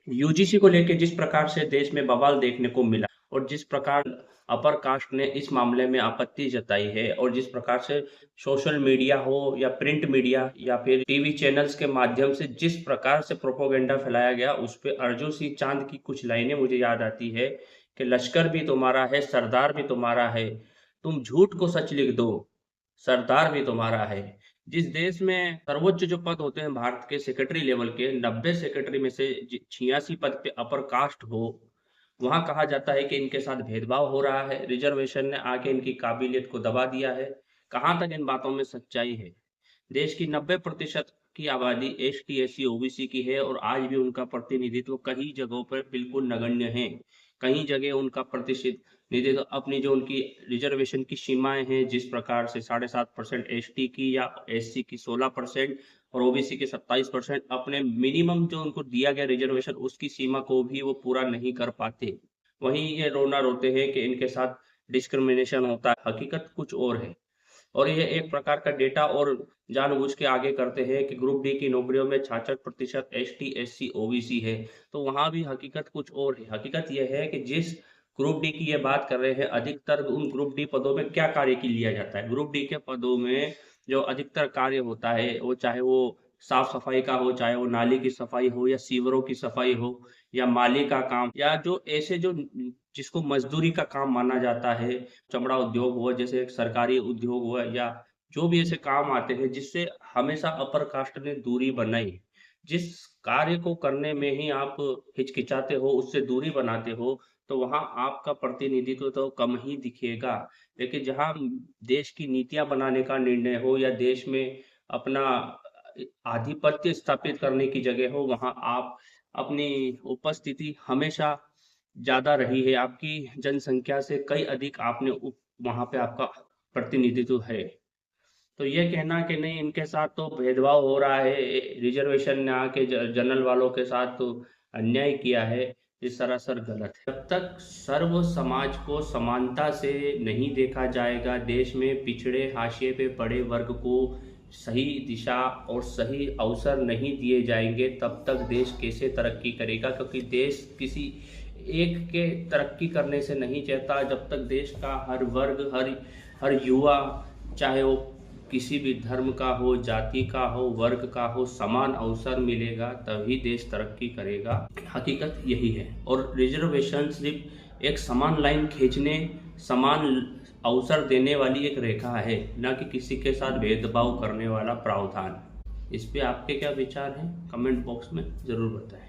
UGC को लेके जिस प्रकार से देश में बवाल देखने को मिला और जिस प्रकार अपर कास्ट ने इस मामले में आपत्ति जताई है और जिस प्रकार से सोशल मीडिया हो या प्रिंट मीडिया या फिर टीवी चैनल्स के माध्यम से जिस प्रकार से प्रोपोगेंडा फैलाया गया, उस पे अर्जुन सिंह चांद की कुछ लाइनें मुझे याद आती है कि लश्कर भी तुम्हारा है, सरदार भी तुम्हारा है, तुम झूठ को सच लिख दो, सरदार भी तुम्हारा है। जिस देश में सर्वोच्च जो पद होते हैं भारत के सेक्रेटरी लेवल के, 90 सेक्रेटरी में से 86 पद पे अपर कास्ट हो, वहां कहा जाता है कि इनके साथ भेदभाव हो रहा है, रिजर्वेशन ने आके इनकी काबिलियत को दबा दिया है। कहां तक इन बातों में सच्चाई है? देश की 90% की आबादी एसटी, एससी, ओबीसी की है और आज भी उनका प्रतिनिधित्व कई जगहों पर बिल्कुल नगण्य है। कई जगह उनका प्रतिनिधित्व अपनी जो उनकी रिजर्वेशन की सीमाएं हैं, जिस प्रकार से 7.5% एसटी की या एससी की 16% और ओबीसी के 27%, अपने मिनिमम जो उनको दिया गया रिजर्वेशन उसकी सीमा को भी वो पूरा नहीं कर पाते। वहीं ये रोना रोते हैं कि इनके साथ डिस्क्रिमिनेशन होता है, हकीकत कुछ और है। और ये एक प्रकार का डेटा और जानबूझ के आगे करते हैं कि ग्रुप डी की नौकरियों में 66% एसटी, एससी, ओबीसी है, तो वहां भी हकीकत कुछ और है। हकीकत यह है कि जिस ग्रुप डी की ये बात कर रहे हैं, अधिकतर उन ग्रुप डी पदों में क्या कार्य की लिया जाता है? ग्रुप डी के पदों में जो अधिकतर कार्य होता है, वो चाहे वो साफ सफाई का हो, चाहे वो नाली की सफाई हो या सीवरों की सफाई हो या माली का काम, या जो ऐसे जो जिसको मजदूरी का काम माना जाता है, चमड़ा उद्योग हुआ, जैसे एक सरकारी उद्योग हुआ, या जो भी ऐसे काम आते हैं जिससे हमेशा अपर कास्ट ने दूरी बनाई। जिस कार्य को करने में ही आप हिचकिचाते हो, उससे दूरी बनाते हो, तो वहां आपका प्रतिनिधित्व तो कम ही दिखेगा। लेकिन जहां देश की नीतियां बनाने का निर्णय हो या देश में अपना आधिपत्य स्थापित करने की जगह हो, वहां आप अपनी उपस्थिति हमेशा ज्यादा रही है, आपकी जनसंख्या से कई अधिक आपने वहां पे आपका प्रतिनिधित्व है। तो ये कहना कि नहीं इनके साथ तो भेदभाव हो रहा है, रिजर्वेशन ने आके जनरल वालों के साथ तो अन्याय किया है, ये सरासर गलत है। जब तक सर्व समाज को समानता से नहीं देखा जाएगा, देश में पिछड़े हाशिए पे पड़े वर्ग को सही दिशा और सही अवसर नहीं दिए जाएंगे, तब तक देश कैसे तरक्की करेगा? क्योंकि देश किसी एक के तरक्की करने से नहीं चाहता। जब तक देश का हर वर्ग, हर युवा, चाहे वो किसी भी धर्म का हो, जाति का हो, वर्ग का हो, समान अवसर मिलेगा, तभी देश तरक्की करेगा। हकीकत यही है। और रिजर्वेशन सिर्फ एक समान लाइन खींचने, समान अवसर देने वाली एक रेखा है, न कि किसी के साथ भेदभाव करने वाला प्रावधान। इस पे आपके क्या विचार हैं? कमेंट बॉक्स में जरूर बताएं।